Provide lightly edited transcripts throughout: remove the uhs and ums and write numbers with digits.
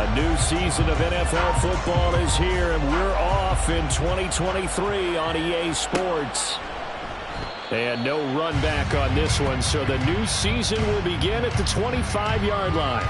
A new season of NFL football is here, and we're off in 2023 on EA Sports. And no run back on this one, so the new season will begin at the 25-yard line.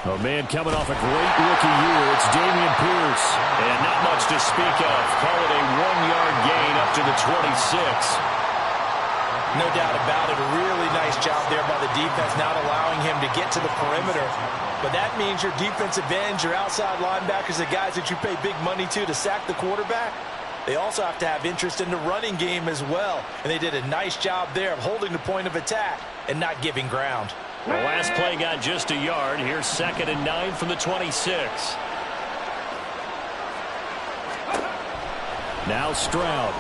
Oh, man, coming off a great rookie year, it's Dameon Pierce. And not much to speak of. Call it a 1-yard gain up to the 26. No doubt about it. A really nice job there by the defense, not allowing him to get to the perimeter. But that means your defensive ends, your outside linebackers, the guys that you pay big money to sack the quarterback, they also have to have interest in the running game as well. And they did a nice job there of holding the point of attack and not giving ground. The last play got just a yard. Here's 2nd and 9 from the 26. Now Stroud.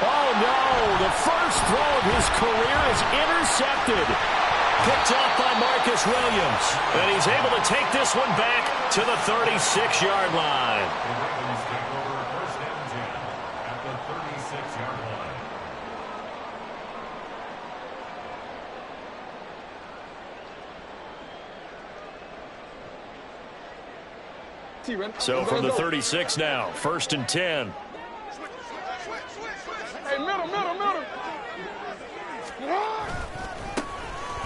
Oh, no. The first throw of his career is intercepted. Picked off by Marcus Williams. And he's able to take this one back to the 36-yard line. So from the 36 now, 1st and 10. Hey, middle.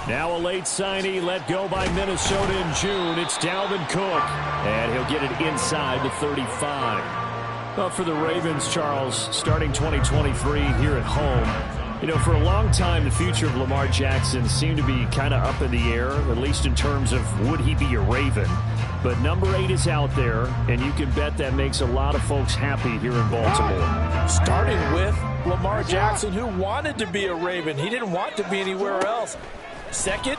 Now a late signee let go by Minnesota in June. It's Dalvin Cook, and he'll get it inside the 35. Well, for the Ravens, Charles, starting 2023 here at home, you know, for a long time, the future of Lamar Jackson seemed to be kind of up in the air, at least in terms of would he be a Raven. But number 8 is out there, and you can bet that makes a lot of folks happy here in Baltimore. Starting with Lamar Jackson, who wanted to be a Raven. He didn't want to be anywhere else. Second,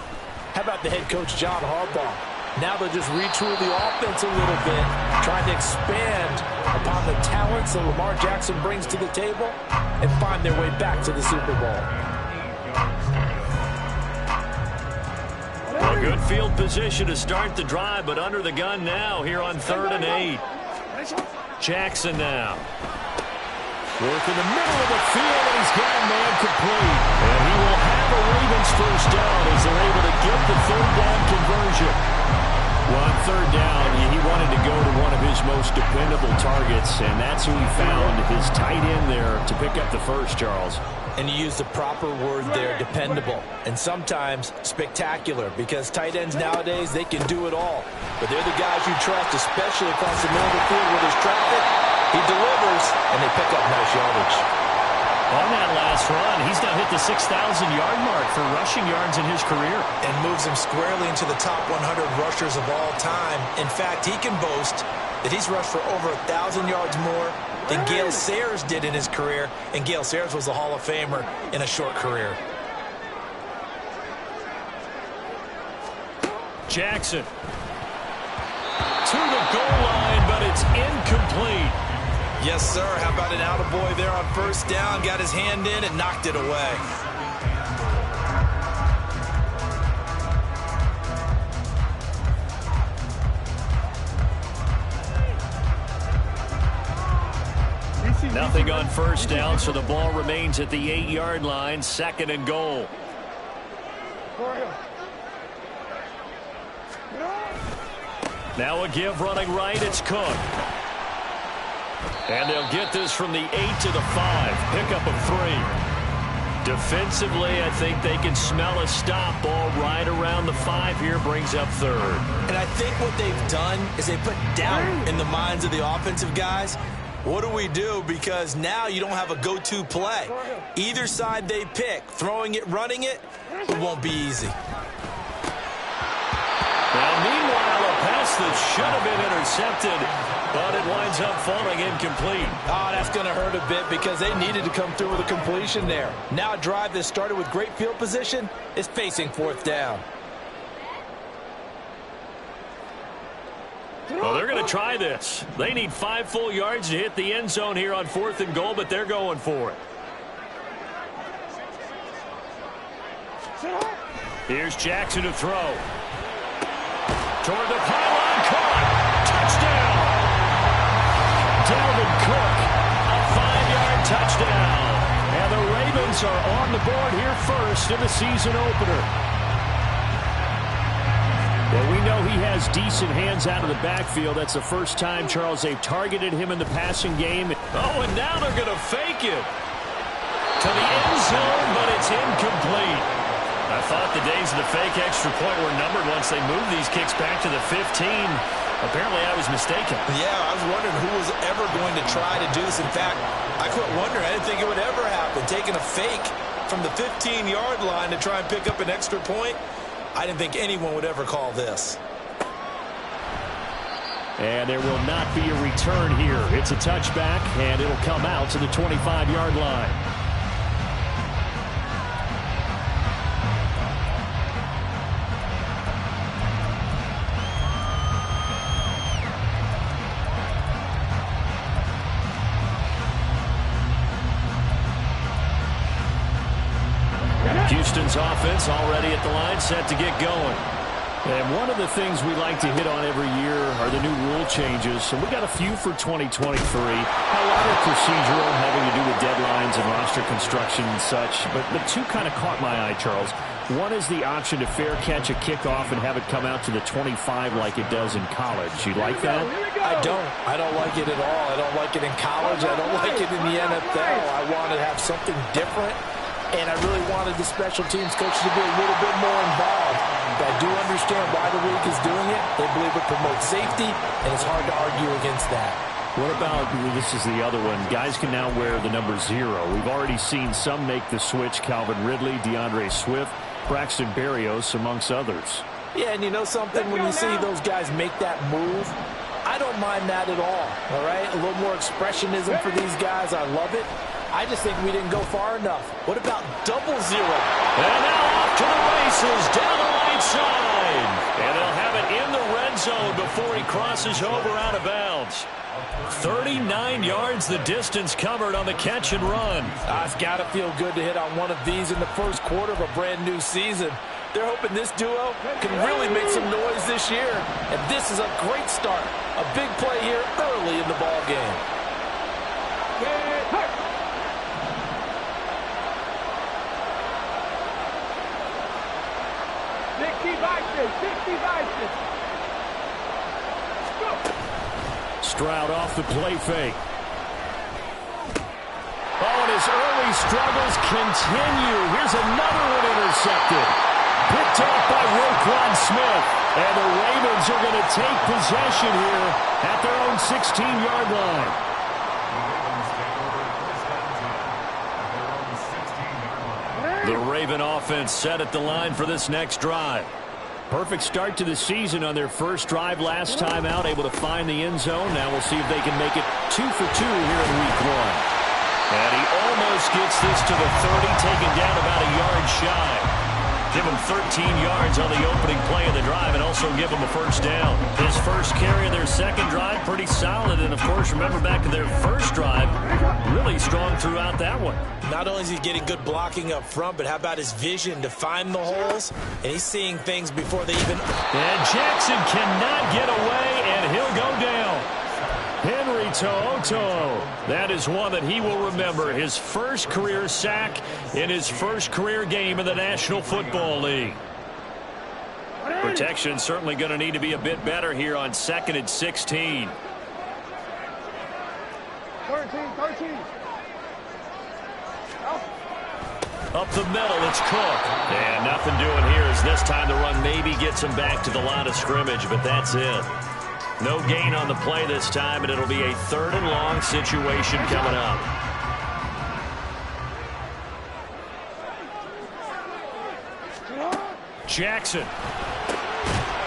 how about the head coach, John Harbaugh? Now they'll just retool the offense a little bit, trying to expand upon the talents that Lamar Jackson brings to the table and find their way back to the Super Bowl. A good field position to start the drive, but under the gun now here on 3rd and 8. Jackson now. Work in the middle of the field, and he's got a man complete. And he will have a Ravens first down as they're able to get the 3rd down conversion. Well, on 3rd down, he wanted to go to one of his most dependable targets, and that's who he found, his tight end there, to pick up the first, Charles. And you use the proper word there, dependable, and sometimes spectacular, because tight ends nowadays, they can do it all. But they're the guys you trust, especially across the middle of the field where there's traffic. He delivers, and they pick up nice yardage. On that last run, he's now hit the 6,000-yard mark for rushing yards in his career. And moves him squarely into the top 100 rushers of all time. In fact, he can boast that he's rushed for over 1,000 yards more than Gale Sayers did in his career. And Gale Sayers was a Hall of Famer in a short career. Jackson. To the goal line, but it's incomplete. Yes, sir. How about an attaboy there on 1st down? Got his hand in and knocked it away. Nothing on 1st down, so the ball remains at the 8-yard line, 2nd and goal. Now a give running right, it's Cook. And they'll get this from the 8 to the 5. Pickup of 3. Defensively, I think they can smell a stop. Ball right around the 5 here, brings up 3rd. And I think what they've done is they put doubt in the minds of the offensive guys. What do we do? Because now you don't have a go-to play. Either side they pick, throwing it, running it, it won't be easy. Now, meanwhile, a pass that should have been intercepted, but it winds up falling incomplete. Oh, that's going to hurt a bit because they needed to come through with a completion there. Now a drive that started with great field position is facing 4th down. Well, they're going to try this. They need 5 full yards to hit the end zone here on 4th and goal, but they're going for it. Here's Jackson to throw. Toward the pylon, caught. Touchdown! Dalvin Cook, a 5-yard touchdown. And the Ravens are on the board here first in the season opener. Well, we know he has decent hands out of the backfield. That's the first time, Charles, they've targeted him in the passing game. Oh, and now they're going to fake it to the end zone, but it's incomplete. I thought the days of the fake extra point were numbered once they moved these kicks back to the 15. Apparently, I was mistaken. Yeah, I was wondering who was ever going to try to do this. In fact, I quit wondering. I didn't think it would ever happen. Taking a fake from the 15-yard line to try and pick up an extra point. I didn't think anyone would ever call this. And there will not be a return here. It's a touchback, and it'll come out to the 25-yard line. Houston's offense already at the line, set to get going. And one of the things we like to hit on every year are the new rule changes. So we got a few for 2023. A lot of procedural, having to do with deadlines and roster construction and such. But two kind of caught my eye, Charles. One is the option to fair catch a kickoff and have it come out to the 25 like it does in college. You like that? I don't. I don't like it at all. I don't like it in college. I don't like it in the NFL. I want to have something different. And I really wanted the special teams coaches to be a little bit more involved. But I do understand why the league is doing it. They believe it promotes safety, and it's hard to argue against that. What about, this is the other one, guys can now wear the number 0. We've already seen some make the switch, Calvin Ridley, DeAndre Swift, Braxton Berrios, amongst others. Yeah, and you know something, when you see those guys make that move, I don't mind that at all right? A little more expressionism for these guys. I love it. I just think we didn't go far enough. What about double 0? And now off to the races, down the right side. And they'll have it in the red zone before he crosses over out of bounds. 39 yards the distance covered on the catch and run. It's got to feel good to hit on one of these in the first quarter of a brand new season. They're hoping this duo can really make some noise this year. And this is a great start. A big play here early in the ball game. Stroud off the play fake. Oh, and his early struggles continue. Here's another one intercepted. Picked off by Roquan Smith. And the Ravens are going to take possession here at their own 16-yard line. The Raven offense set at the line for this next drive. Perfect start to the season on their first drive last time out, able to find the end zone. Now we'll see if they can make it 2 for 2 here in week 1. And he almost gets this to the 30, taken down about a yard shy. Give him 13 yards on the opening play of the drive and also give him a first down. His first carry of their second drive, pretty solid. And, of course, remember back to their first drive, really strong throughout that one. Not only is he getting good blocking up front, but how about his vision to find the holes? And he's seeing things before they even... And Jackson cannot get away, and he'll go down. Henry To'oto. That is one that he will remember. His first career sack in his first career game in the National Football League. Protection certainly going to need to be a bit better here on 2nd and 16. 13. Up the middle, it's Cook. And nothing doing here as this time the run maybe gets him back to the line of scrimmage, but that's it. No gain on the play this time, and it'll be a 3rd and long situation coming up. Jackson.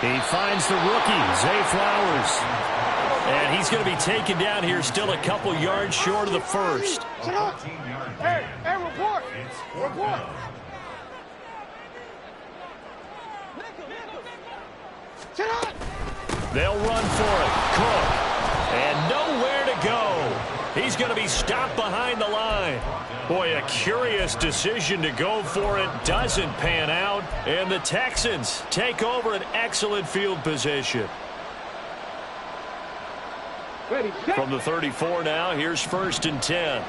He finds the rookie, Zay Flowers. And he's going to be taken down here, still a couple yards short of the first. Hey, report. Sit up. They'll run for it. Cook. And nowhere to go. He's going to be stopped behind the line. Boy, a curious decision to go for it. Doesn't pan out. And the Texans take over an excellent field position. From the 34 now, here's 1st and 10.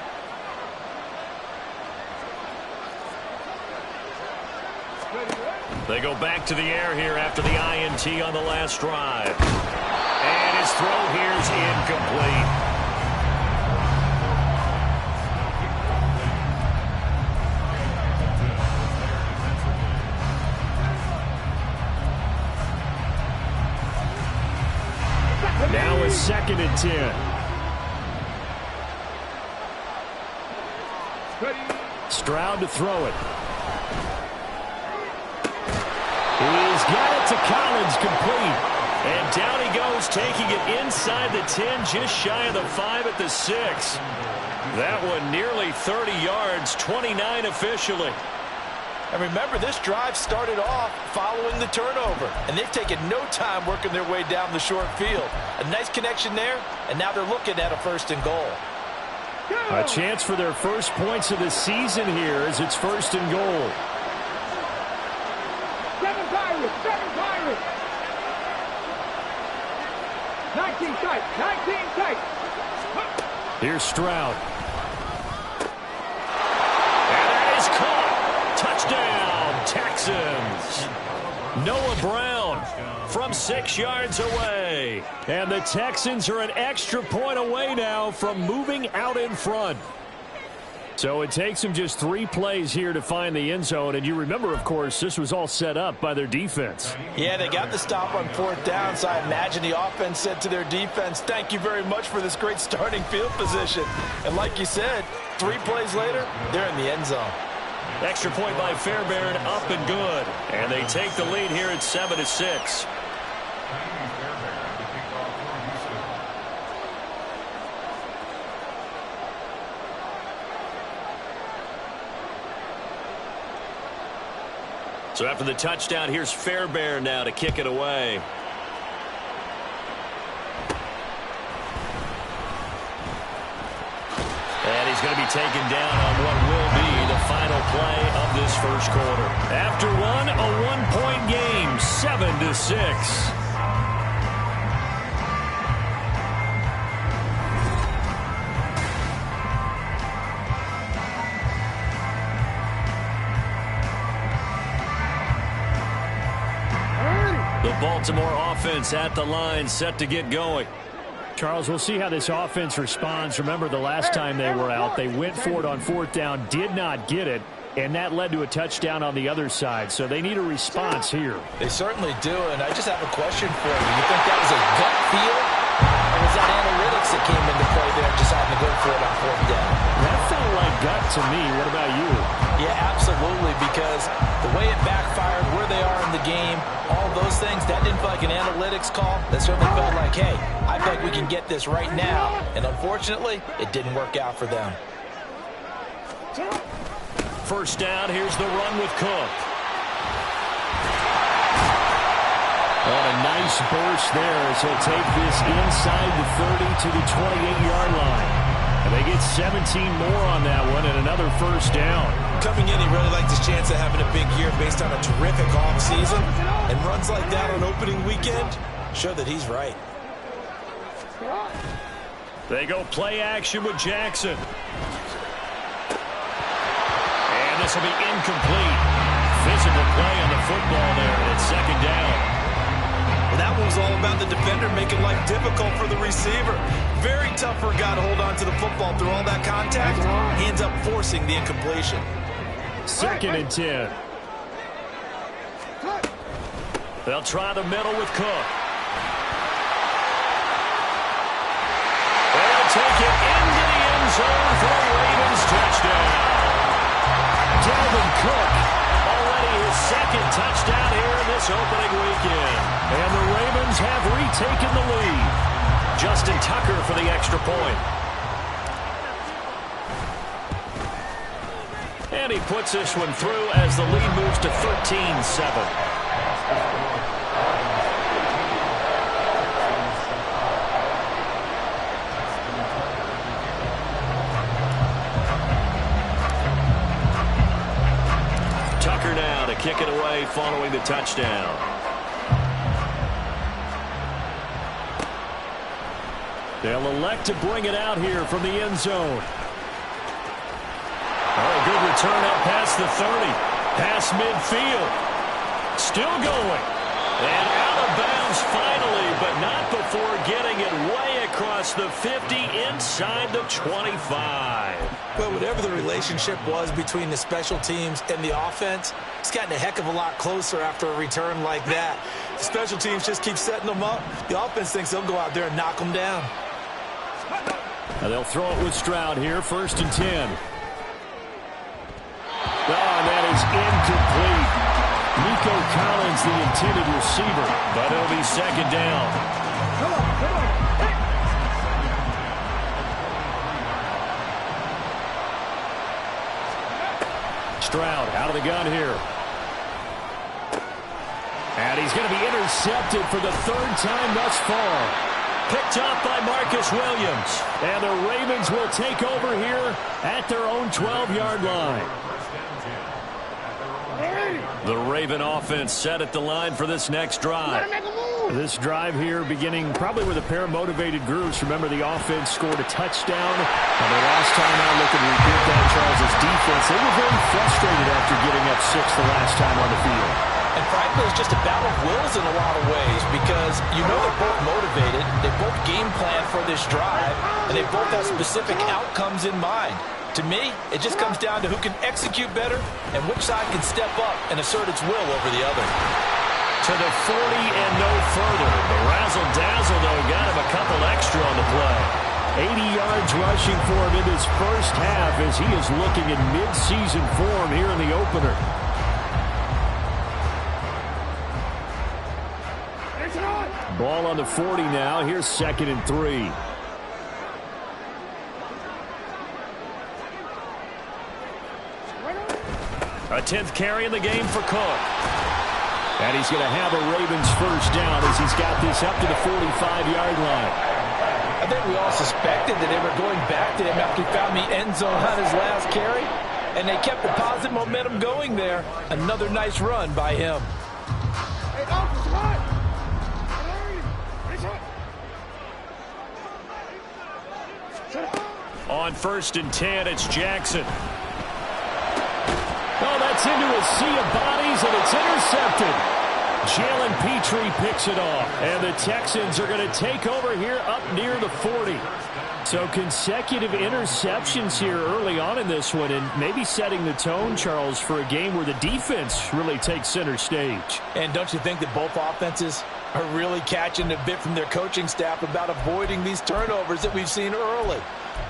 They go back to the air here after the INT on the last drive. And his throw here's incomplete. Now it's 2nd and 10. Stroud to throw it. He's got it to Collins, complete. And down he goes, taking it inside the 10, just shy of the 5 at the 6. That one nearly 30 yards, 29 officially. And remember, this drive started off following the turnover. And they've taken no time working their way down the short field. A nice connection there, and now they're looking at a 1st and goal. A chance for their first points of the season here as it's 1st and goal. 7 Pirates. 19 tight. Here's Stroud. And that is caught. Touchdown, Texans. Noah Brown from 6 yards away. And the Texans are an extra point away now from moving out in front. So it takes them just 3 plays here to find the end zone. And you remember, of course, this was all set up by their defense. Yeah, they got the stop on 4th down, so I imagine the offense said to their defense, thank you very much for this great starting field position. And like you said, 3 plays later, they're in the end zone. Extra point by Fairbairn, up and good. And they take the lead here at 7-6. So after the touchdown, here's Fairbairn now to kick it away. And he's going to be taken down on what will be the final play of this first quarter. After one, a 1-point game, 7-6. The Baltimore offense at the line, set to get going. Charles, we'll see how this offense responds. Remember, the last time they were out, they went for it on 4th down, did not get it, and that led to a touchdown on the other side. So they need a response here. They certainly do, and I just have a question for you. You think that was a gut feel, or was that analytics that came into play there, deciding to go for it on 4th down? That felt like gut to me. What about you? Yeah, absolutely, because the way it backfired, where they are in the game, all those things, that didn't feel like an analytics call. That certainly felt like, hey, I think we can get this right now. And unfortunately, it didn't work out for them. First down, here's the run with Cook. On a nice burst there as he'll take this inside the 30 to the 28-yard line. And they get 17 more on that one and another first down. Coming in, he really liked his chance of having a big year based on a terrific offseason. And runs like that on opening weekend show that he's right. They go play action with Jackson. And this will be incomplete. Physical play on the football there, and it's 2nd down. Well, that one was all about the defender making life difficult for the receiver. Very tough for a guy to hold on to the football through all that contact. He ends up forcing the incompletion. 2nd and 10. They'll try the middle with Cook. They'll take it into the end zone for a Ravens touchdown. Dalvin Cook, already his 2nd touchdown here in this opening weekend. And the Ravens have retaken the lead. Justin Tucker for the extra point. And he puts this one through as the lead moves to 13-7. following the touchdown. They'll elect to bring it out here from the end zone. Oh, good return up past the 30. Past midfield. Still going. And out of bounds finally, but not before getting it way across the 50 inside the 25. Well, whatever the relationship was between the special teams and the offense, it's gotten a heck of a lot closer after a return like that. The special teams just keep setting them up. The offense thinks they'll go out there and knock them down. And they'll throw it with Stroud here, 1st and 10. Oh, and that is incomplete. Nico Collins, the intended receiver, but it'll be 2nd down. Come on. Hey. Stroud out of the gun here. And he's going to be intercepted for the 3rd time thus far. Picked up by Marcus Williams. And the Ravens will take over here at their own 12-yard line. The Raven offense set at the line for this next drive. This drive here beginning probably with a pair of motivated groups. Remember, the offense scored a touchdown. And the last time out, looking to repeat that, Charles' defense, they were very frustrated after giving up 6 the last time on the field. And frankly, it's just a battle of wills in a lot of ways because you know they're both motivated. They both game plan for this drive, and they both have specific outcomes in mind. To me, it just comes down to who can execute better and which side can step up and assert its will over the other. To the 40 and no further. The razzle-dazzle, though, got him a couple extra on the play. 80 yards rushing for him in this first half as he is looking in mid-season form here in the opener. Ball on the 40 now. Here's 2nd and 3. A 10th carry in the game for Cook. And he's going to have a Ravens 1st down as he's got this up to the 45-yard line. I think we all suspected that they were going back to him after he found the end zone on his last carry. And they kept the positive momentum going there. Another nice run by him. On 1st and 10, it's Jackson. Oh, that's into a sea of bodies, and it's intercepted. Jalen Petrie picks it off, and the Texans are going to take over here up near the 40. So consecutive interceptions here early on in this one, and maybe setting the tone, Charles, for a game where the defense really takes center stage. And don't you think that both offenses are really catching a bit from their coaching staff about avoiding these turnovers that we've seen early?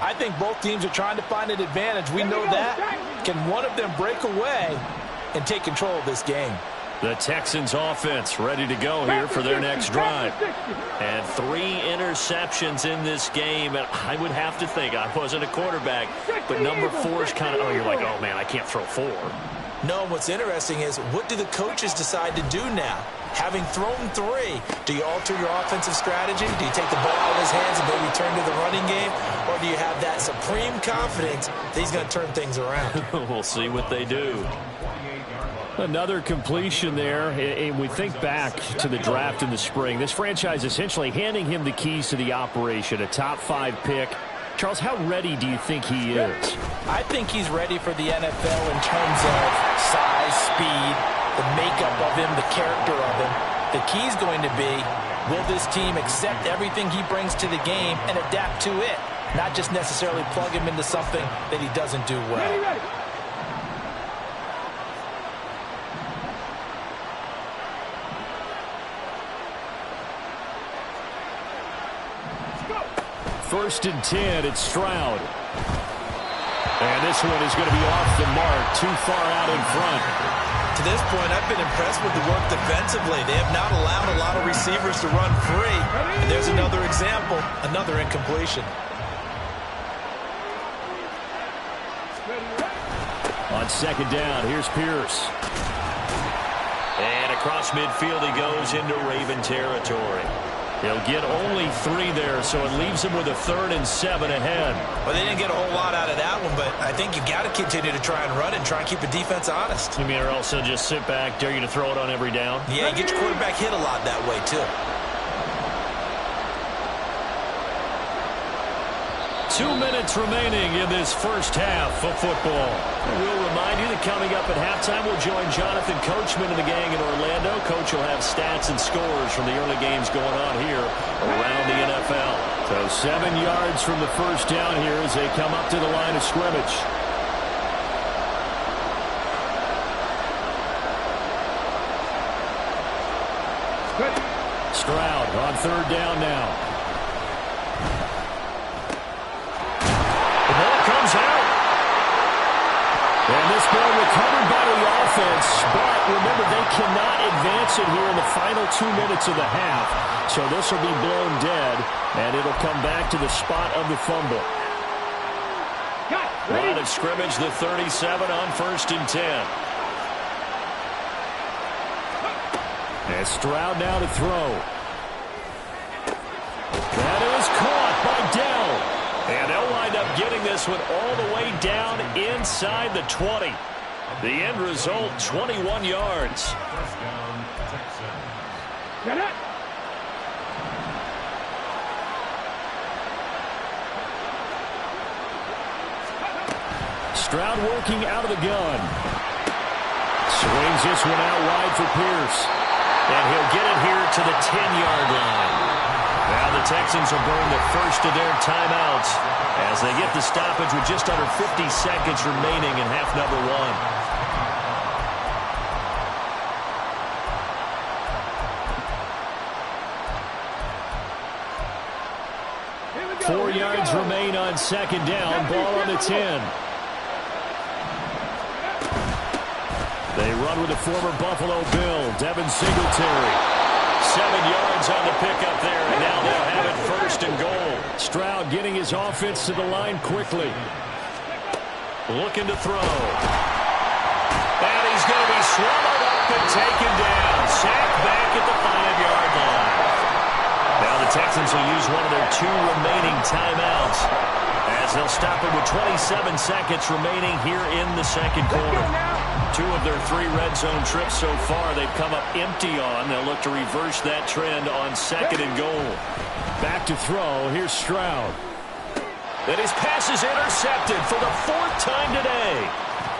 I think both teams are trying to find an advantage. We know that. Can one of them break away and take control of this game? The Texans offense ready to go here for their next drive. And 3 interceptions in this game. And I would have to think, I wasn't a quarterback, but number 4 is kind of, oh, you're like, oh, man, I can't throw 4. No, what's interesting is what do the coaches decide to do now? Having thrown 3, do you alter your offensive strategy? Do you take the ball out of his hands and maybe turn to the running game? Or do you have that supreme confidence that he's going to turn things around? We'll see what they do. Another completion there, and we think back to the draft in the spring. This franchise essentially handing him the keys to the operation, a top 5 pick. Charles, how ready do you think he is? I think he's ready for the NFL in terms of size, speed, the makeup of him, the character of him. The key's going to be, will this team accept everything he brings to the game and adapt to it? Not just necessarily plug him into something that he doesn't do well. Ready. 1st and 10, it's Stroud. And this one is going to be off the mark, too far out in front. To this point, I've been impressed with the work defensively. They have not allowed a lot of receivers to run free. And there's another example, another incompletion. On 2nd down, here's Pierce. And across midfield he goes into Raven territory. He'll get only 3 there, so it leaves him with a 3rd and 7 ahead. Well, they didn't get a whole lot out of that one, but I think you got to continue to try and run and try and keep the defense honest. You mean, or else they'll just sit back, dare you to throw it on every down? Yeah, you get your quarterback hit a lot that way, too. 2 minutes remaining in this first half of football. And we'll remind you that coming up at halftime, we'll join Jonathan Coachman and the gang in Orlando. Coach will have stats and scores from the early games going on here around the NFL. So 7 yards from the first down here as they come up to the line of scrimmage. Stroud on 3rd down now. Out. And this ball recovered by the offense, but remember, they cannot advance it here in the final 2 minutes of the half. So this will be blown dead, and it'll come back to the spot of the fumble. Line of scrimmage, the 37 on 1st and 10. And Stroud now to throw. That is caught by Dell. And they'll wind up getting this one all the way down inside the 20. The end result, 21 yards. Stroud working out of the gun. Swings this one out wide for Pierce. And he'll get it here to the 10-yard line. Now the Texans will burn the first of their timeouts as they get the stoppage with just under 50 seconds remaining in half number 1. 4 yards remain on 2nd down. Ball on the 10. They run with the former Buffalo Bill, Devin Singletary. 7 yards on the pickup there, and now they'll have it 1st and goal. Stroud getting his offense to the line quickly. Looking to throw. And he's going to be swallowed up and taken down. Sacked back at the 5-yard line. Now the Texans will use one of their 2 remaining timeouts as they'll stop it with 27 seconds remaining here in the 2nd quarter. 2 of their 3 red zone trips so far they've come up empty on. They'll look to reverse that trend on 2nd and goal. Back to throw. Here's Stroud. And his pass is intercepted for the 4th time today.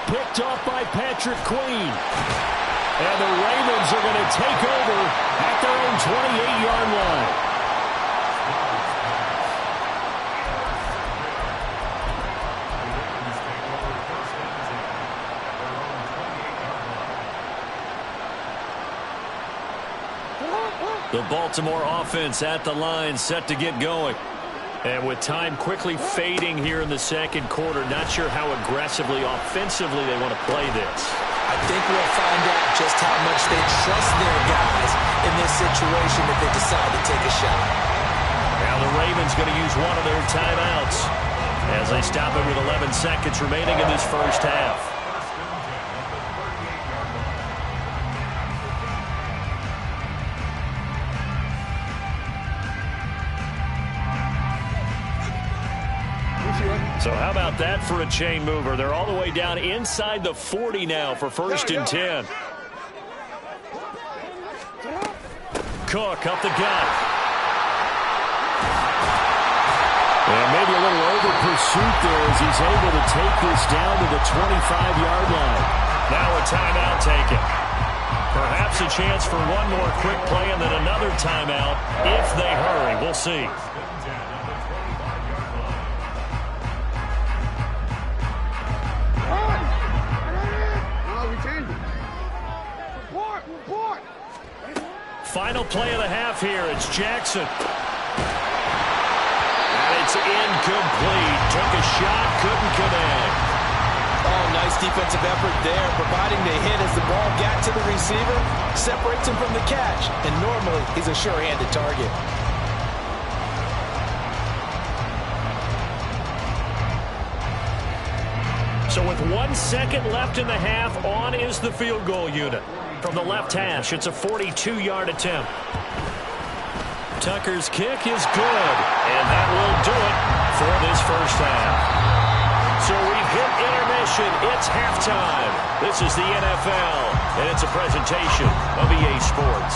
Picked off by Patrick Queen. And the Ravens are going to take over at their own 28-yard line. The Baltimore offense at the line, set to get going. And with time quickly fading here in the 2nd quarter, not sure how aggressively, offensively they want to play this. I think we'll find out just how much they trust their guys in this situation if they decide to take a shot. Now the Ravens going to use one of their timeouts as they stop it with 11 seconds remaining in this first half. So how about that for a chain mover? They're all the way down inside the 40 now for 1st and 10. Cook up the gut. And maybe a little over pursuit there as he's able to take this down to the 25-yard line. Now a timeout taken. Perhaps a chance for one more quick play and then another timeout if they hurry. We'll see. Final play of the half here. It's Jackson. And it's incomplete. Took a shot, couldn't connect. Oh, nice defensive effort there, providing the hit as the ball got to the receiver, separates him from the catch, and normally he's a sure-handed target. So with 1 second left in the half, on is the field goal unit. From the left hash, it's a 42-yard attempt. Tucker's kick is good, and that will do it for this first half. So we've hit intermission. It's halftime. This is the NFL, and it's a presentation of EA Sports.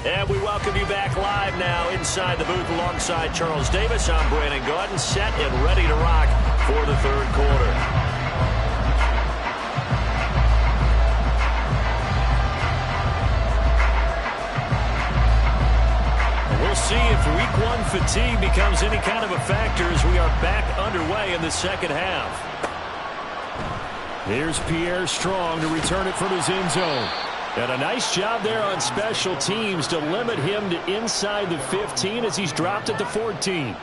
And we welcome you back live now inside the booth alongside Charles Davis. I'm Brandon Gaudin, set and ready to rock for the third quarter. And we'll see if week one fatigue becomes any kind of a factor as we are back underway in the second half. Here's Pierre Strong to return it from his end zone. And a nice job there on special teams to limit him to inside the 15 as he's dropped at the 14.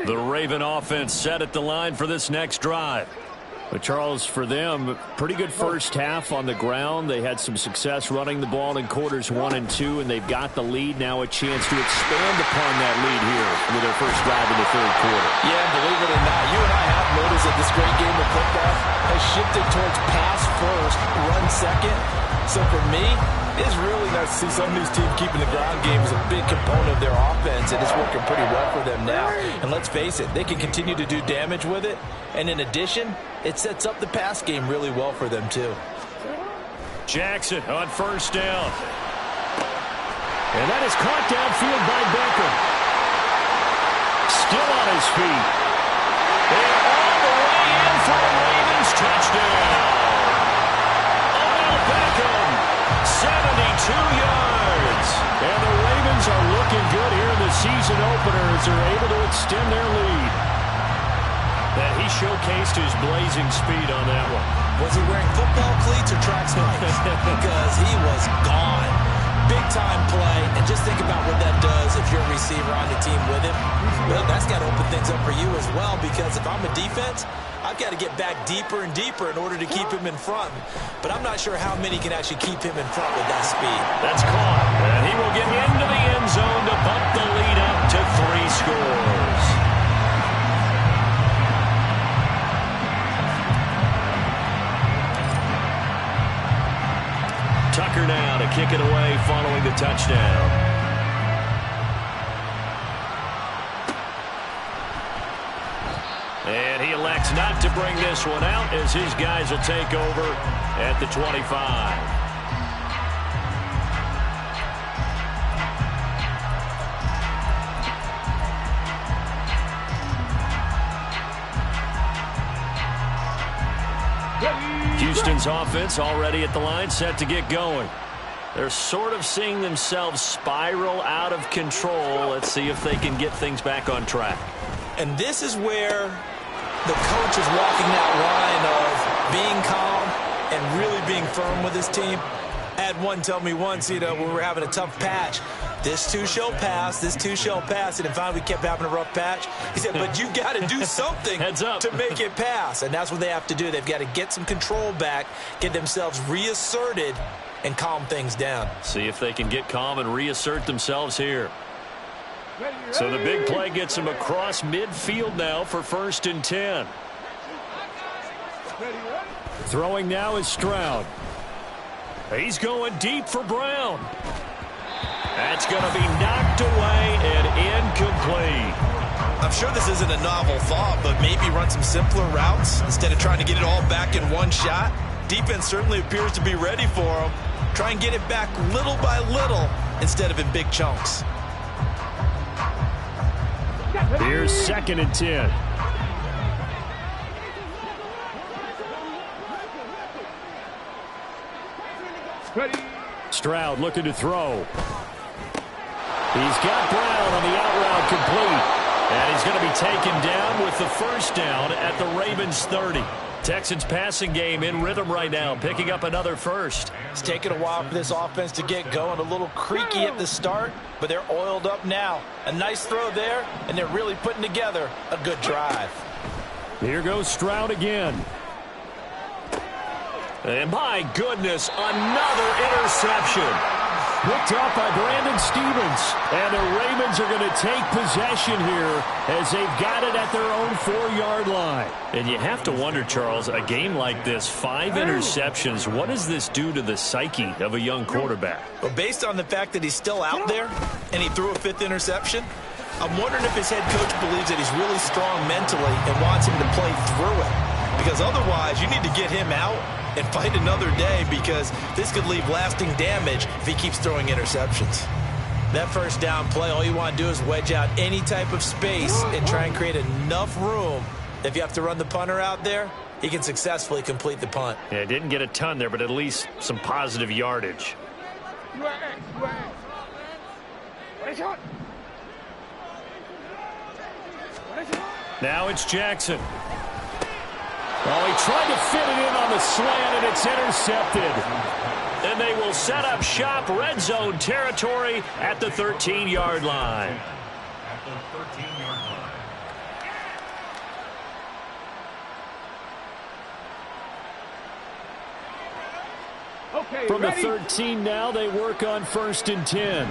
The Raven offense set at the line for this next drive. But Charles, for them, pretty good first half on the ground. They had some success running the ball in quarters 1 and 2, and they've got the lead. Now a chance to expand upon that lead here with their first drive in the third quarter. Yeah, believe it or not, you and I have noticed that this great game of football has shifted towards pass first, run second. So for me, it's really nice to see some of these teams keeping the ground game as a big component of their offense, and it's working pretty well for them now. And let's face it, they can continue to do damage with it. And in addition, it sets up the pass game really well for them, too. Jackson on first down. And that is caught downfield by Beckham. Still on his feet. And all the way in for the Ravens touchdown. Odell Beckham, 72 yards. And the Ravens are looking good here in the season opener as they're able to extend their lead. And he showcased his blazing speed on that one. Was he wearing football cleats or track spikes? Because he was gone. Big-time play. And just think about what that does if you're a receiver on the team with him. Well, that's got to open things up for you as well, because if I'm a defense, I've got to get back deeper and deeper in order to keep him in front. But I'm not sure how many can actually keep him in front with that speed. That's caught. And he will get into the end zone to bump the lead up to 3 scores. Tucker now to kick it away following the touchdown. And he elects not to bring this one out as his guys will take over at the 25. Houston's offense already at the line, set to get going. They're sort of seeing themselves spiral out of control. Let's see if they can get things back on track. And this is where the coach is walking that line of being calm and really being firm with his team. I had one tell me once, when we were having a tough patch, this too shall pass, this too shall pass. And finally we kept having a rough patch. He said, but you've got to do something to make it pass. And that's what they have to do. They've got to get some control back, get themselves reasserted, and calm things down. See if they can get calm and reassert themselves here. So the big play gets them across midfield now for 1st and 10. Throwing now is Stroud. He's going deep for Brown. That's going to be knocked away and incomplete. I'm sure this isn't a novel thought, but maybe run some simpler routes instead of trying to get it all back in one shot. Defense certainly appears to be ready for him. Try and get it back little by little instead of in big chunks. Here's 2nd and 10. Stroud looking to throw. He's got Brown on the out route complete. And he's going to be taken down with the first down at the Ravens 30. Texans passing game in rhythm right now, picking up another first. It's taken a while for this offense to get going. A little creaky at the start, but they're oiled up now. A nice throw there, and they're really putting together a good drive. Here goes Stroud again. And my goodness, another interception. Picked up by Brandon Stevens. And the Ravens are going to take possession here as they've got it at their own 4-yard line. And you have to wonder, Charles, a game like this, 5 interceptions, what does this do to the psyche of a young quarterback? Well, based on the fact that he's still out there and he threw a 5th interception, I'm wondering if his head coach believes that he's really strong mentally and wants him to play through it. Because otherwise, you need to get him out and fight another day, because this could leave lasting damage if he keeps throwing interceptions. That first down play, all you want to do is wedge out any type of space and try and create enough room. If you have to run the punter out there, he can successfully complete the punt. Yeah, didn't get a ton there, but at least some positive yardage. Now it's Jackson. Well, he tried to fit it in on the slant, and it's intercepted. And they will set up shop, red zone territory at the 13-yard line. Okay, From ready? the 13 now, they work on 1st and 10.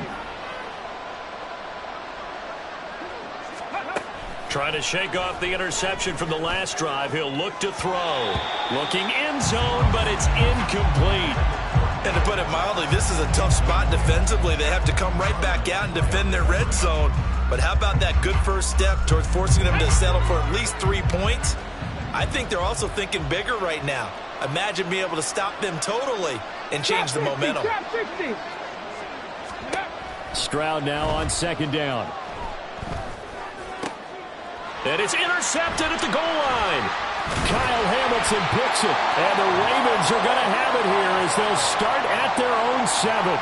Trying to shake off the interception from the last drive. He'll look to throw. Looking end zone, but it's incomplete. And to put it mildly, this is a tough spot defensively. They have to come right back out and defend their red zone. But how about that good first step towards forcing them to settle for at least 3 points? I think they're also thinking bigger right now. Imagine being able to stop them totally and change the momentum. Stroud now on 2nd down. And it's intercepted at the goal line. Kyle Hamilton picks it. And the Ravens are going to have it here as they'll start at their own 7.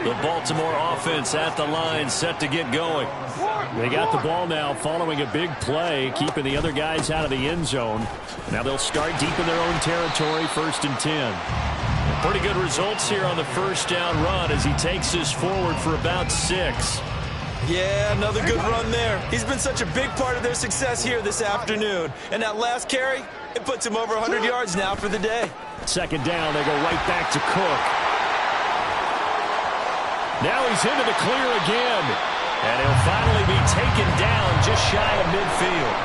The Baltimore offense at the line, set to get going. They got the ball now following a big play, keeping the other guys out of the end zone. Now they'll start deep in their own territory, 1st and 10. Pretty good results here on the first down run as he takes this forward for about 6. Yeah, another good run there. He's been such a big part of their success here this afternoon. And that last carry, it puts him over 100 yards now for the day. 2nd down, they go right back to Cook. Now he's into the clear again. And he'll finally be taken down just shy of midfield.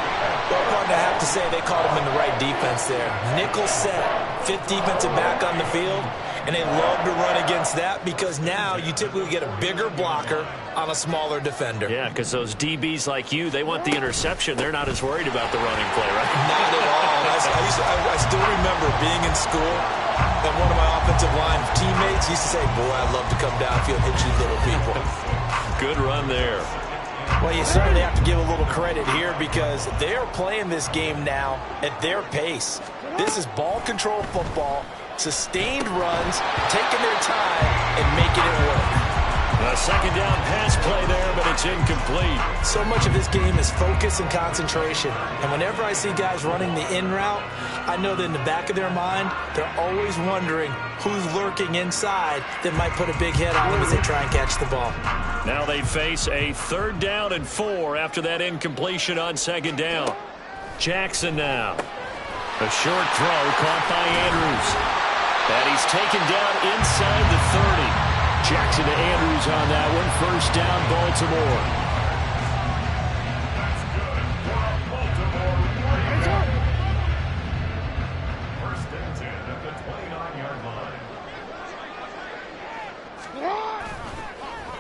Well, partner, I have to say they caught him in the right defense there. Nickel set, 5th defensive back on the field. And they love to run against that because now you typically get a bigger blocker on a smaller defender. Yeah, because those DBs like you, they want the interception. They're not as worried about the running play, right? Not at all. I still remember being in school, and one of my offensive line teammates used to say, boy, I'd love to come downfield and hit you little people. Good run there. Well, you certainly have to give a little credit here because they are playing this game now at their pace. This is ball control football, sustained runs, taking their time, and making it work. A 2nd down pass play there, but it's incomplete. So much of this game is focus and concentration. And whenever I see guys running the in route, I know that in the back of their mind, they're always wondering who's lurking inside that might put a big hit on them as they try and catch the ball. Now they face a 3rd down and 4 after that incompletion on 2nd down. Jackson now. A short throw caught by Andrews. And he's taken down inside the 30. Jackson to Andrews on that one. 1st down, Baltimore. First and 10 at the 29-yard line.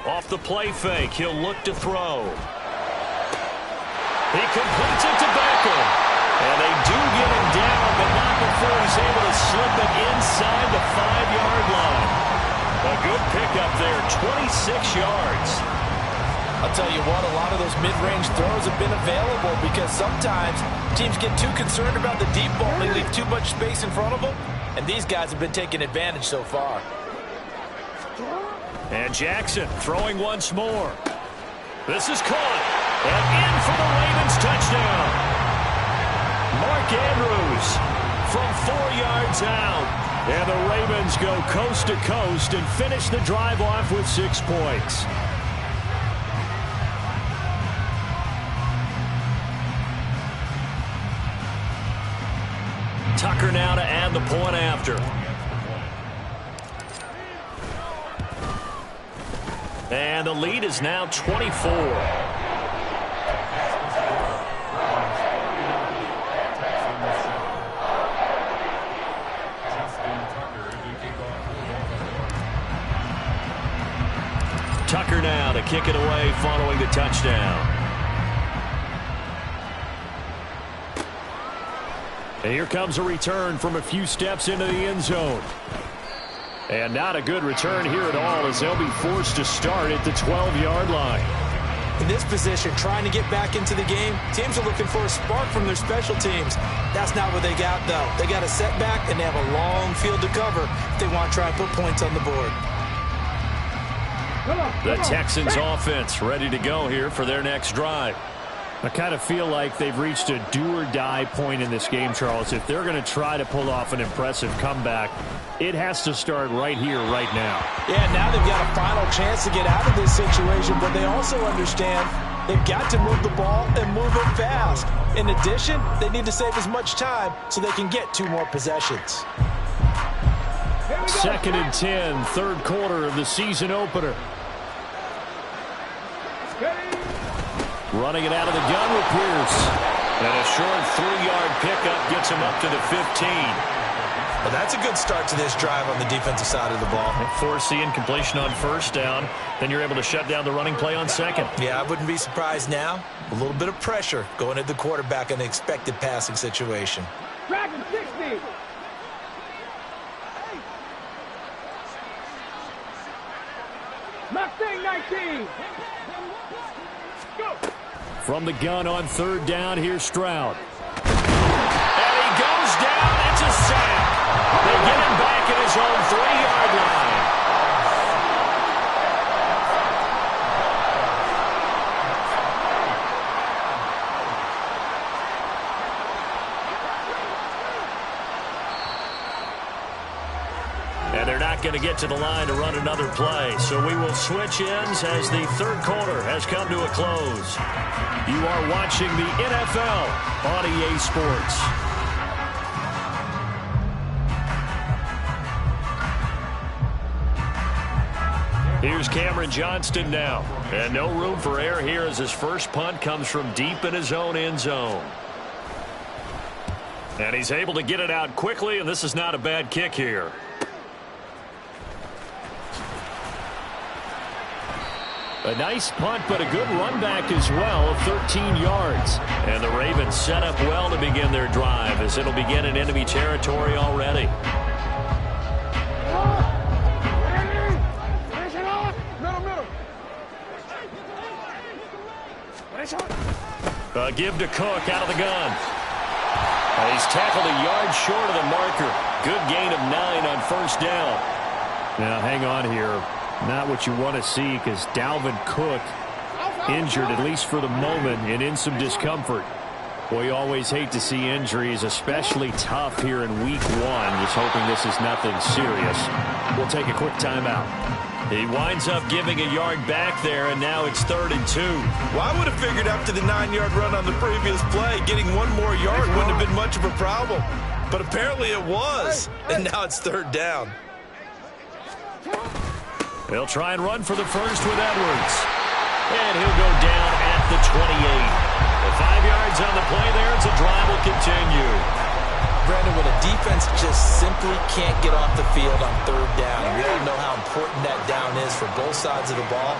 Off the play fake, he'll look to throw. He completes it to Beckham. And they do get him down, but not before he's able to slip it inside the 5-yard line. A good pickup there, 26 yards. I'll tell you what, a lot of those mid-range throws have been available because sometimes teams get too concerned about the deep ball. They leave too much space in front of them, and these guys have been taking advantage so far. And Jackson throwing once more. This is caught. And in for the Ravens touchdown. Mark Andrews from 4 yards out. And the Ravens go coast to coast and finish the drive off with 6 points. Tucker now to add the point after. And the lead is now 24. Tucker now to kick it away following the touchdown. And here comes a return from a few steps into the end zone. And not a good return here at all, as they'll be forced to start at the 12-yard line. In this position, trying to get back into the game, teams are looking for a spark from their special teams. That's not what they got, though. They got a setback, and they have a long field to cover if they want to try and put points on the board. The Texans offense ready to go here for their next drive. I kind of feel like they've reached a do-or-die point in this game, Charles. If they're going to try to pull off an impressive comeback, it has to start right here, right now. Yeah, now they've got a final chance to get out of this situation, but they also understand they've got to move the ball and move it fast. In addition, they need to save as much time so they can get 2 more possessions. 2nd and 10, third quarter of the season opener. Running it out of the gun with Pierce. And a short 3-yard pickup gets him up to the 15. Well, that's a good start to this drive on the defensive side of the ball. Force the incompletion on first down. Then you're able to shut down the running play on second. Yeah, I wouldn't be surprised now. A little bit of pressure going at the quarterback in an expected passing situation. Dragon 60. Mustang 19. Go. From the gun on third down, here's Stroud. And he goes down. It's a sack. They get him back at his own 3-yard line. And they're not going to get to the line to run another play. So we will switch ends as the third quarter has come to a close. You are watching the NFL on EA Sports. Here's Cameron Johnston now. And no room for error here as his first punt comes from deep in his own end zone. And he's able to get it out quickly, and this is not a bad kick here. A nice punt, but a good run back as well of 13 yards. And the Ravens set up well to begin their drive as it'll begin in enemy territory already. A give to Cook out of the gun. He's tackled a yard short of the marker. Good gain of 9 on first down. Now hang on here. Not what you want to see, because Dalvin Cook injured, at least for the moment, and in some discomfort. Boy, you always hate to see injuries, especially tough here in week 1. Just hoping this is nothing serious. We'll take a quick timeout. He winds up giving a yard back there, and now it's 3rd and 2. Well, I would have figured after the 9-yard run on the previous play, getting 1 more yard wouldn't have been much of a problem. But apparently it was, and now it's 3rd down. They'll try and run for the first with Edwards. And he'll go down at the 28. The 5 yards on the play there as the drive will continue. Brandon, when a defense just simply can't get off the field on 3rd down, we all know how important that down is for both sides of the ball.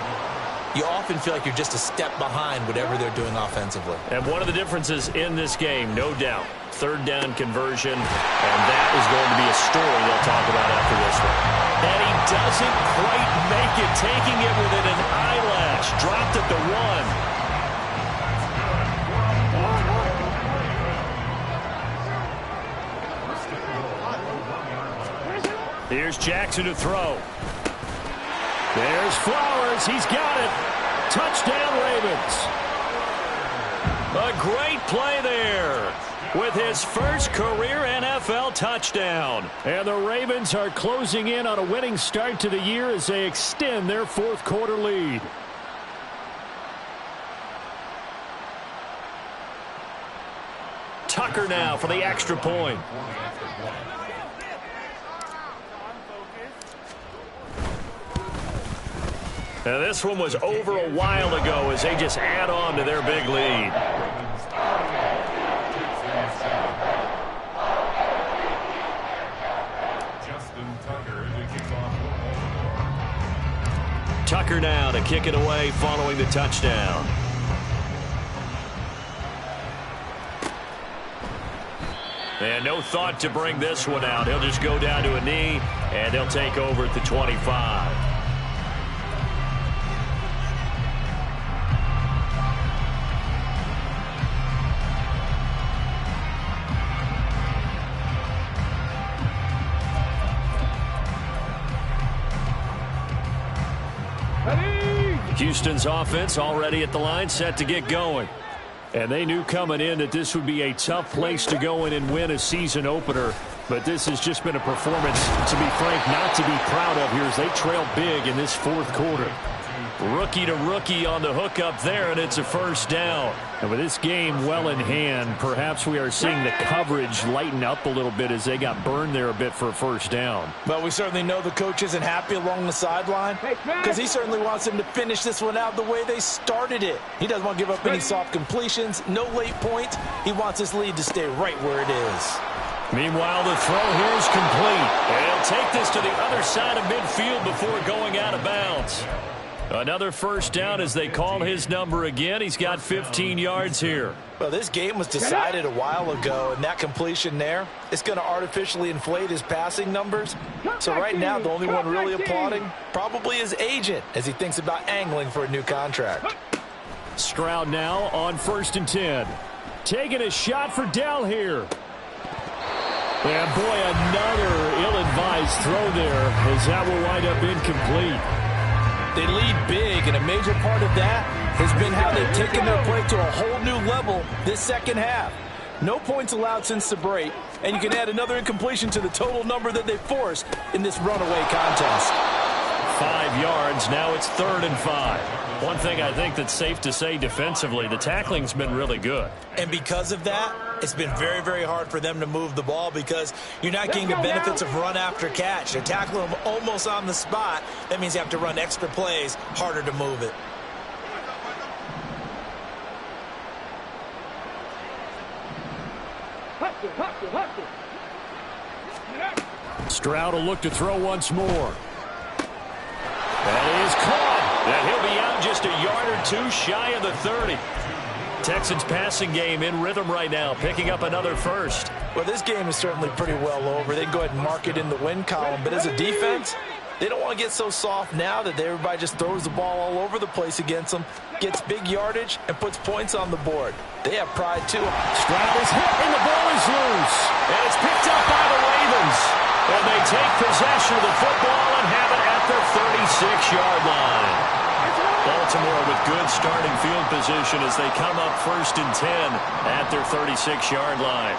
You often feel like you're just a step behind whatever they're doing offensively. And one of the differences in this game, no doubt, 3rd down conversion, and that is going to be a story they'll talk about after this one. And he doesn't quite make it, taking it within an eyelash. Dropped at the 1. Here's Jackson to throw. There's Flowers. He's got it. Touchdown, Ravens. A great play there with his first career NFL touchdown. And the Ravens are closing in on a winning start to the year as they extend their fourth quarter lead. Tucker now for the extra point. Now this one was over a while ago as they just add on to their big lead. Tucker now to kick it away following the touchdown. And no thought to bring this one out. He'll just go down to a knee, and they'll take over at the 25. Houston's offense already at the line, set to get going. And they knew coming in that this would be a tough place to go in and win a season opener. But this has just been a performance, to be frank, not to be proud of here as they trail big in this fourth quarter. Rookie to rookie on the hook up there, and it's a first down. And with this game well in hand, perhaps we are seeing the coverage lighten up a little bit as they got burned there a bit for a first down. But we certainly know the coach isn't happy along the sideline because he certainly wants them to finish this one out the way they started it. He doesn't want to give up any soft completions, no late points. He wants his lead to stay right where it is. Meanwhile, the throw here is complete. And he'll take this to the other side of midfield before going out of bounds. Another first down as they call his number again. He's got 15 yards here. Well, this game was decided a while ago, and that completion there is going to artificially inflate his passing numbers. So right now, the only one really applauding probably his agent as he thinks about angling for a new contract. Stroud now on 1st and 10. Taking a shot for Dell here. And boy, another ill-advised throw there as that will wind up incomplete. They lead big, and a major part of that has been how they've taken their play to a whole new level this second half. No points allowed since the break, and you can add another incompletion to the total number that they forced in this runaway contest. 5 yards. Now it's 3rd and 5. One thing I think that's safe to say defensively, the tackling's been really good. And because of that, it's been very, very hard for them to move the ball because you're not getting the benefits of run after catch. They're tackling them almost on the spot. That means you have to run extra plays, harder to move it. Stroud will look to throw once more. That is caught. And he'll be out just a yard or two shy of the 30. Texans passing game in rhythm right now, picking up another first. Well, this game is certainly pretty well over. They can go ahead and mark it in the win column. But as a defense, they don't want to get so soft now that everybody just throws the ball all over the place against them, gets big yardage, and puts points on the board. They have pride, too. Stroud is hit, and the ball is loose. And it's picked up by the Ravens. And they take possession of the football and have it at their 36-yard line. Baltimore with good starting field position as they come up 1st and 10 at their 36-yard line.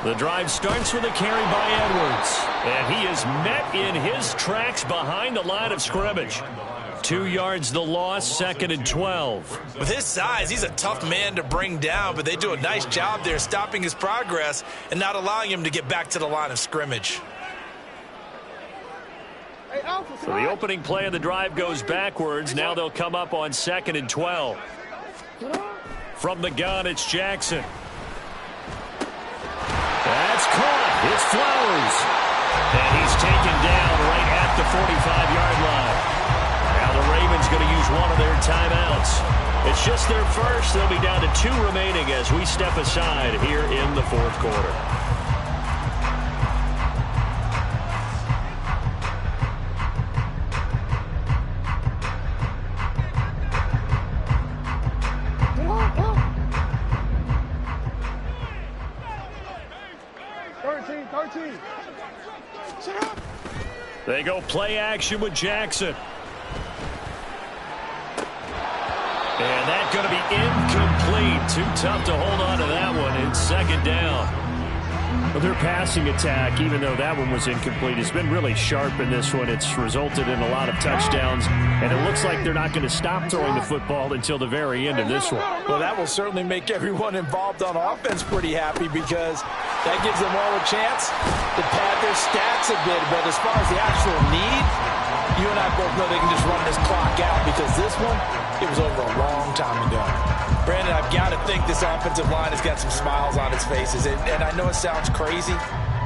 The drive starts with a carry by Edwards. And he is met in his tracks behind the line of scrimmage. 2 yards the loss, 2nd and 12. With his size, he's a tough man to bring down, but they do a nice job there stopping his progress and not allowing him to get back to the line of scrimmage. So the opening play of the drive goes backwards. Now they'll come up on 2nd and 12. From the gun, it's Jackson. That's caught. It's Flowers. And he's taken down right at the 45-yard line. Now the Ravens going to use one of their timeouts. It's just their first. They'll be down to 2 remaining as we step aside here in the fourth quarter. They go play action with Jackson. And that's going to be incomplete. Too tough to hold on to that one. It's second down. Well, their passing attack, even though that one was incomplete, has been really sharp in this one. It's resulted in a lot of touchdowns, and it looks like they're not going to stop throwing the football until the very end of this one. Well, that will certainly make everyone involved on offense pretty happy because that gives them all a chance to pad their stats a bit. But as far as the actual need, you and I both know they can just run this clock out because this one, it was over a long time ago. Brandon, I've got to think this offensive line has got some smiles on its faces. And I know it sounds crazy,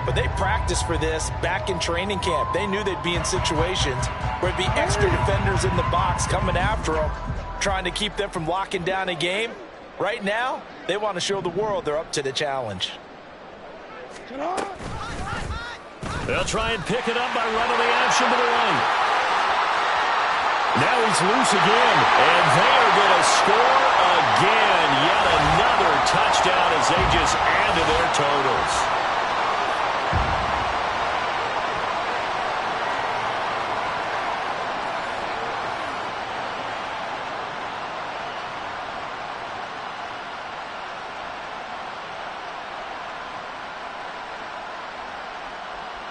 but they practiced for this back in training camp. They knew they'd be in situations where there'd be extra defenders in the box coming after them, trying to keep them from locking down a game. Right now, they want to show the world they're up to the challenge. They'll try and pick it up by running the action to the right. Now he's loose again, and they are going to score again. Yet another touchdown as they just add to their totals.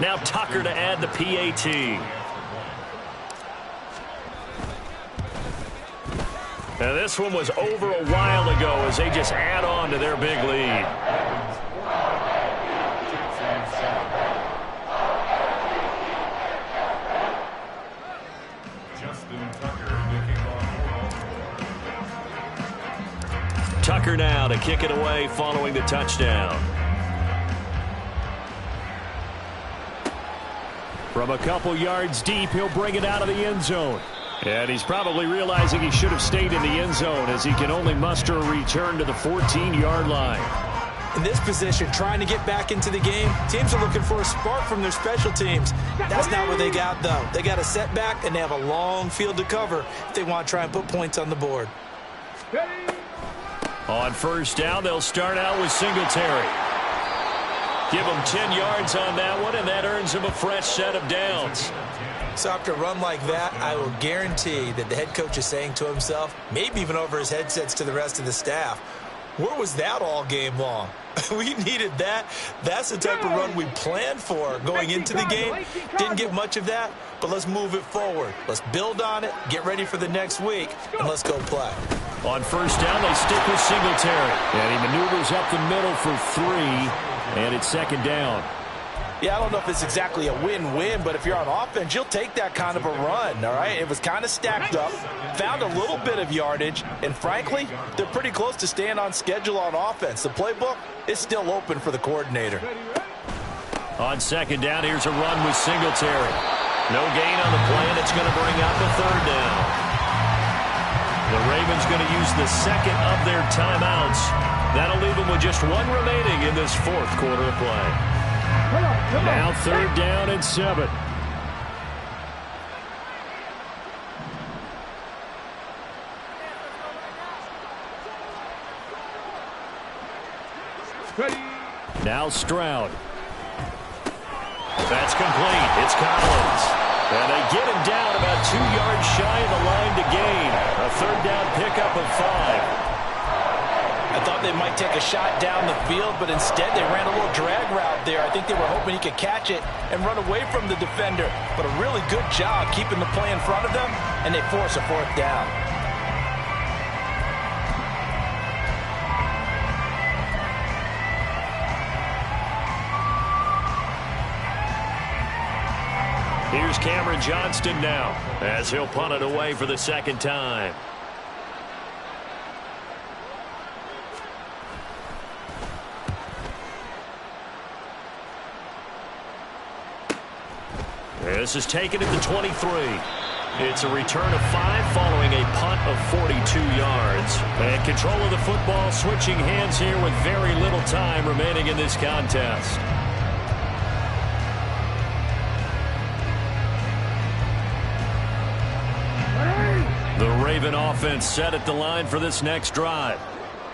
Now Tucker to add the PAT. Now this one was over a while ago as they just add on to their big lead. Tucker now to kick it away following the touchdown. From a couple yards deep, he'll bring it out of the end zone. And he's probably realizing he should have stayed in the end zone as he can only muster a return to the 14-yard line. In this position, trying to get back into the game, teams are looking for a spark from their special teams. That's not what they got, though. They got a setback, and they have a long field to cover if they want to try and put points on the board. On first down, they'll start out with Singletary. Give him 10 yards on that one, and that earns him a fresh set of downs. So after a run like that, I will guarantee that the head coach is saying to himself, maybe even over his headsets to the rest of the staff, where was that all game long? We needed that. That's the type of run we planned for going into the game. Didn't get much of that, but let's move it forward. Let's build on it, get ready for the next week, and let's go play. On first down, they stick with Singletary. And he maneuvers up the middle for 3, and it's second down. Yeah, I don't know if it's exactly a win-win, but if you're on offense, you'll take that kind of a run, all right? It was kind of stacked up, found a little bit of yardage, and frankly, they're pretty close to staying on schedule on offense. The playbook is still open for the coordinator. On second down, here's a run with Singletary. No gain on the play, and it's going to bring up a third down. The Ravens going to use the second of their timeouts. That'll leave them with just one remaining in this fourth quarter of play. Now third down and 7. Now Stroud. That's complete. It's Collins. And they get him down about 2 yards shy of the line to gain. A third down pickup of 5. I thought they might take a shot down the field, but instead they ran a little drag route there. I think they were hoping he could catch it and run away from the defender. But a really good job keeping the play in front of them, and they force a fourth down. Here's Cameron Johnston now as he'll punt it away for the second time. This is taken at the 23. It's a return of 5 following a punt of 42 yards. And control of the football switching hands here with very little time remaining in this contest. The Raven offense set at the line for this next drive.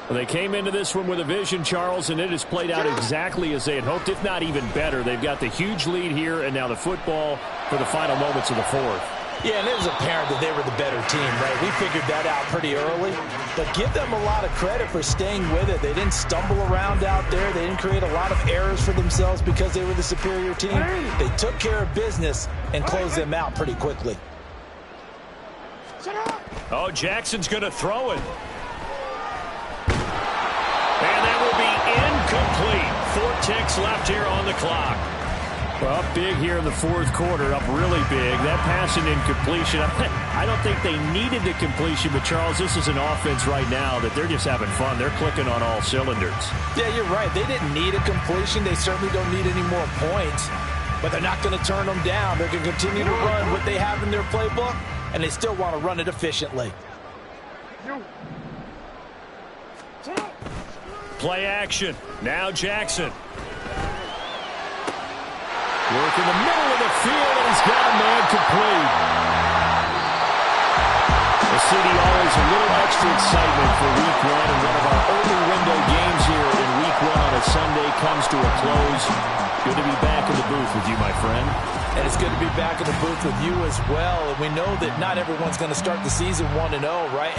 Well, they came into this one with a vision, Charles, and it has played out exactly as they had hoped, if not even better. They've got the huge lead here, and now the football for the final moments of the fourth. Yeah, and it was apparent that they were the better team, right? We figured that out pretty early. But give them a lot of credit for staying with it. They didn't stumble around out there. They didn't create a lot of errors for themselves because they were the superior team. They took care of business and closed them out pretty quickly. Oh, Jackson's going to throw it. And that will be incomplete. 4 ticks left here on the clock. Well, up big here in the fourth quarter, up really big. That pass and incompletion, I don't think they needed the completion, but, Charles, this is an offense right now that they're just having fun. They're clicking on all cylinders. Yeah, you're right. They didn't need a completion. They certainly don't need any more points, but they're not going to turn them down. They're going to continue to run what they have in their playbook, and they still want to run it efficiently. Play action. Now Jackson. Work in the middle of the field, and he's got a man complete. The city always a little extra excitement for week one, and one of our early window games here in week one on a Sunday comes to a close. Good to be back in the booth with you, my friend. And it's good to be back in the booth with you as well. And we know that not everyone's going to start the season 1-0, right?